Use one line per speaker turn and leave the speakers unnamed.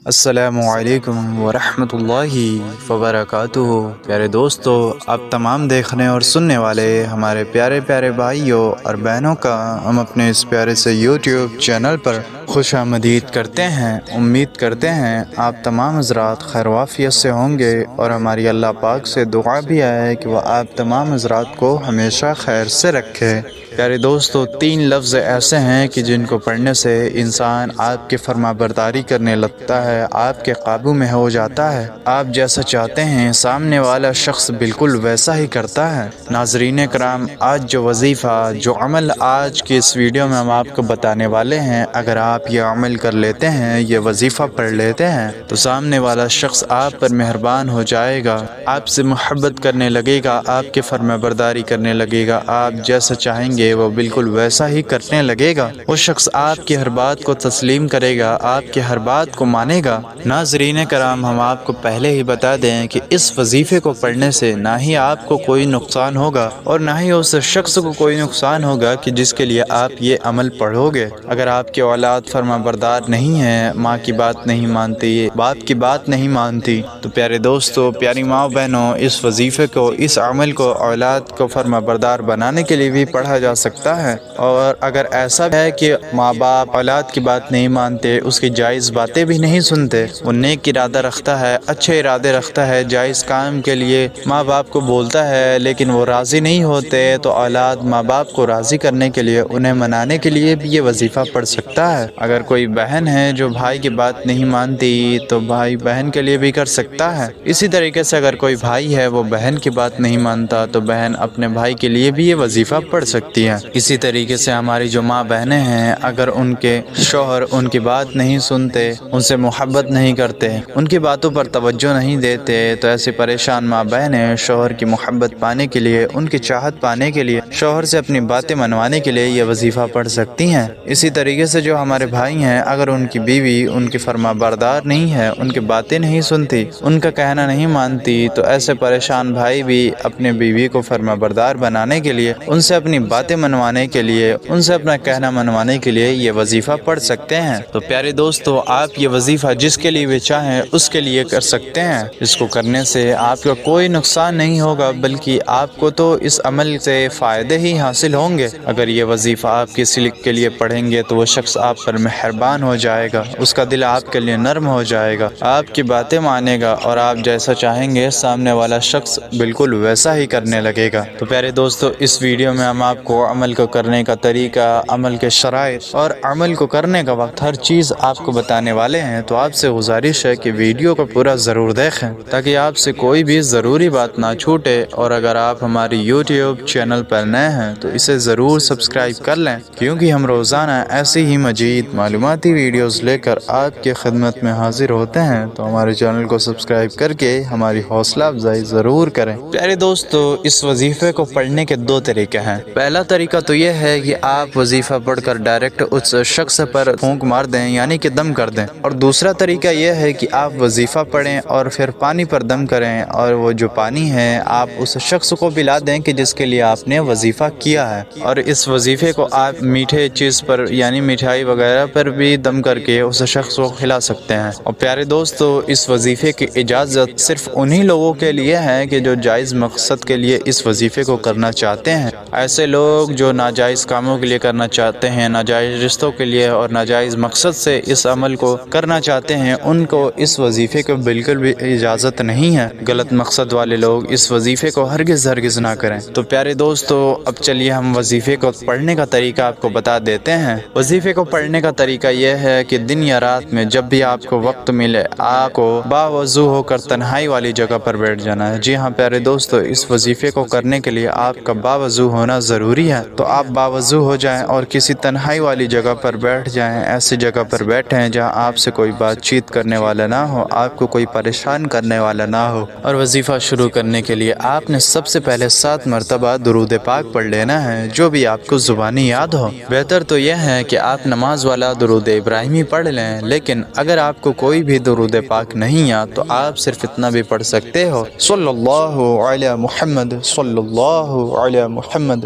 السلام علیکم ورحمۃ اللہ وبرکاتہ۔ پیارے دوستو، آپ تمام دیکھنے اور سننے والے ہمارے پیارے پیارے بھائیوں اور بہنوں کا ہم اپنے اس پیارے سے یوٹیوب چینل پر خوش آمدید کرتے ہیں۔ امید کرتے ہیں آپ تمام حضرات خیر و عافیت سے ہوں گے، اور ہماری اللہ پاک سے دعا بھی ہے کہ وہ آپ تمام حضرات کو ہمیشہ خیر سے رکھے۔ پیارے دوستو، 3 لفظ ایسے ہیں کہ جن کو پڑھنے سے انسان آپ کے فرما برداری کرنے لگتا ہے، آپ کے قابو میں ہو جاتا ہے۔ آپ جیسا چاہتے ہیں سامنے والا شخص بالکل ویسا ہی کرتا ہے۔ ناظرین کرام، آج جو وظیفہ، جو عمل آج کی اس ویڈیو میں ہم آپ کو بتانے والے ہیں، اگر آپ یہ عمل کر لیتے ہیں، یہ وظیفہ پڑھ لیتے ہیں، تو سامنے والا شخص آپ پر مہربان ہو جائے گا، آپ سے محبت کرنے لگے گا، آپ کے فرما برداری کرنے لگے گا، آپ جیسا چاہیں گے وہ بالکل ویسا ہی کرنے لگے گا۔ وہ شخص آپ کی ہر بات کو تسلیم کرے گا، آپ کی ہر بات کو مانے گا۔ ناظرین کرام، ہم آپ کو پہلے ہی بتا دیں کہ اس وظیفے کو پڑھنے سے نہ ہی آپ کو کوئی نقصان ہوگا اور نہ ہی اس شخص کو کوئی نقصان ہوگا کہ جس کے لیے آپ یہ عمل پڑھو گے۔ اگر آپ کی اولاد فرما بردار نہیں ہے، ماں کی بات نہیں مانتی، باپ کی بات نہیں مانتی، تو پیارے دوستو، پیاری ماں بہنوں، اس وظیفے کو، اس عمل کو اولاد کو فرما بردار بنانے کے لیے بھی پڑھا جا سکتا ہے۔ اور اگر ایسا ہے کہ ماں باپ اولاد کی بات نہیں مانتے، اس کی جائز باتیں بھی نہیں سنتے، وہ نیک ارادہ رکھتا ہے، اچھے ارادے رکھتا ہے، جائز کام کے لیے ماں باپ کو بولتا ہے، لیکن وہ راضی نہیں ہوتے، تو اولاد ماں باپ کو راضی کرنے کے لیے، انہیں منانے کے لیے بھی یہ وظیفہ پڑھ سکتا ہے۔ اگر کوئی بہن ہے جو بھائی کی بات نہیں مانتی، تو بھائی بہن کے لیے بھی کر سکتا ہے۔ اسی طریقے سے اگر کوئی بھائی ہے وہ بہن کی بات نہیں مانتا، تو بہن اپنے بھائی کے لیے بھی یہ وظیفہ پڑھ سکتی ہے۔ اسی طریقے سے ہماری جو ماں بہنیں ہیں، اگر ان کے شوہر ان کی بات نہیں سنتے، ان سے محبت نہیں کرتے، ان کی باتوں پر توجہ نہیں دیتے، تو ایسی پریشان ماں بہنیں شوہر کی محبت پانے کے لیے، ان کی چاہت پانے کے لیے، شوہر سے اپنی باتیں منوانے کے لیے یہ وظیفہ پڑھ سکتی ہیں۔ اسی طریقے سے جو ہمارے بھائی ہیں، اگر ان کی بیوی ان کی فرما بردار نہیں ہے، ان کی باتیں نہیں سنتی، ان کا کہنا نہیں مانتی، تو ایسے پریشان بھائی بھی اپنے بیوی کو فرما بردار بنانے کے لیے، ان سے اپنی باتیں منوانے کے لیے، ان سے اپنا کہنا منوانے کے لیے یہ وظیفہ پڑھ سکتے ہیں۔ تو پیارے دوستو، آپ یہ وظیفہ جس کے لیے بھی چاہیں اس کے لیے کر سکتے ہیں۔ اس کو کرنے سے آپ کا کوئی نقصان نہیں ہوگا، بلکہ آپ کو تو اس عمل سے فائدے ہی حاصل ہوں گے۔ اگر یہ وظیفہ آپ کسی کے لیے پڑھیں گے تو وہ شخص آپ پر مہربان ہو جائے گا، اس کا دل آپ کے لیے نرم ہو جائے گا، آپ کی باتیں مانے گا، اور آپ جیسا چاہیں گے سامنے والا شخص بالکل ویسا ہی کرنے لگے گا۔ تو پیارے دوستو، اس ویڈیو میں ہم آپ کو عمل کو کرنے کا طریقہ، عمل کے شرائط اور عمل کو کرنے کا وقت، ہر چیز آپ کو بتانے والے ہیں۔ تو آپ سے گزارش ہے کہ ویڈیو کو پورا ضرور دیکھیں، تاکہ آپ سے کوئی بھی ضروری بات نہ چھوٹے۔ اور اگر آپ ہماری یوٹیوب چینل پر نئے ہیں تو اسے ضرور سبسکرائب کر لیں، کیونکہ ہم روزانہ ایسی ہی مزید معلوماتی ویڈیوز لے کر آپ کی خدمت میں حاضر ہوتے ہیں۔ تو ہمارے چینل کو سبسکرائب کر کے ہماری حوصلہ افزائی ضرور کریں۔ پیارے دوستو، اس وظیفے کو پڑھنے کے 2 طریقے ہیں۔ پہلا طریقہ تو یہ ہے کہ آپ وظیفہ پڑھ کر ڈائریکٹ اس شخص پر پھونک مار دیں، یعنی کہ دم کر دیں، اور دوسرا طریقہ یہ ہے کہ آپ وظیفہ پڑھیں اور پھر پانی پر دم کریں، اور وہ جو پانی ہے آپ اس شخص کو پلا دیں کہ جس کے لیے آپ نے وظیفہ کیا ہے۔ اور اس وظیفے کو آپ میٹھے چیز پر، یعنی مٹھائی وغیرہ پر بھی دم کر کے اس شخص کو کھلا سکتے ہیں۔ اور پیارے دوستو، اس وظیفے کی اجازت صرف انہی لوگوں کے لیے ہے کہ جو جائز مقصد کے لیے اس وظیفے کو کرنا چاہتے ہیں۔ ایسے لوگ جو ناجائز کاموں کے لیے کرنا چاہتے ہیں، ناجائز رشتوں کے لیے اور ناجائز مقصد سے اس عمل کو کرنا چاہتے ہیں، ان کو اس وظیفے کو بالکل بھی اجازت نہیں ہے۔ غلط مقصد والے لوگ اس وظیفے کو ہرگز نہ کریں۔ تو پیارے دوستو، اب چلیے ہم وظیفے کو پڑھنے کا طریقہ آپ کو بتا دیتے ہیں۔ وظیفے کو پڑھنے کا طریقہ یہ ہے کہ دن یا رات میں جب بھی آپ کو وقت ملے، آپ کو باوضو ہو کر تنہائی والی جگہ پر بیٹھ جانا ہے۔ جی ہاں پیارے دوستو، اس وظیفے کو کرنے کے لیے آپ کا باوضو ہونا ضروری ہے۔ تو آپ باوضو ہو جائیں اور کسی تنہائی والی جگہ پر بیٹھ جائیں، ایسی جگہ پر بیٹھیں جہاں آپ سے کوئی بات چیت کرنے والا نہ ہو، آپ کو کوئی پریشان کرنے والا نہ ہو۔ اور وظیفہ شروع کرنے کے لیے آپ نے سب سے پہلے 7 مرتبہ درود پاک پڑھ لینا ہے، جو بھی آپ کو زبانی یاد ہو۔ بہتر تو یہ ہے کہ آپ نماز والا درود ابراہیمی پڑھ لیں، لیکن اگر آپ کو کوئی بھی درود پاک نہیں یاد تو آپ صرف اتنا بھی پڑھ سکتے ہو، صلی اللہ علی محمد، صلی اللہ علی محمد،